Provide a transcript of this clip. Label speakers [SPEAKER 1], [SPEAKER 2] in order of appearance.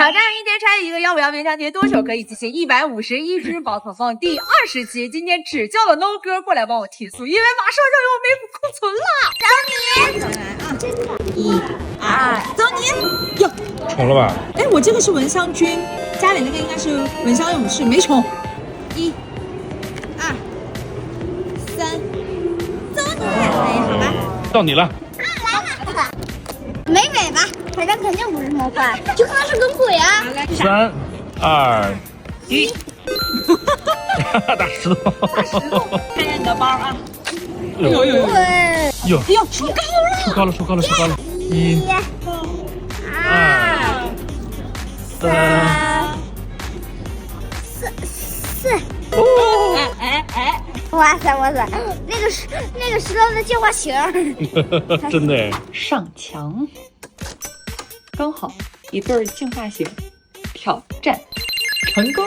[SPEAKER 1] 挑战1天拆一个151冰箱贴，多久可以集齐151只宝可梦？第20期，今天只叫了 No 哥过来帮我提速，因为马上就有没库存了。找你，1、2，走你。哟，
[SPEAKER 2] 重了吧？
[SPEAKER 1] 哎，我这个是蚊香菌，家里那个应该是蚊香勇士，没重。1、2、3，走你。哎，好吧，
[SPEAKER 2] 到你了。
[SPEAKER 3] 没尾巴，反正肯定不是魔幻，就可能是个鬼啊。
[SPEAKER 2] 3、2、1，大石头。
[SPEAKER 1] 看见你的包啊！
[SPEAKER 2] 有
[SPEAKER 3] 对，
[SPEAKER 2] 有，
[SPEAKER 1] 出高了，
[SPEAKER 2] 出高了！1、2、3、
[SPEAKER 3] 4。
[SPEAKER 1] 哎，
[SPEAKER 3] 哇塞，那个石头的进化型，
[SPEAKER 2] 真的。
[SPEAKER 4] 上墙，刚好一对进化型，挑战成功。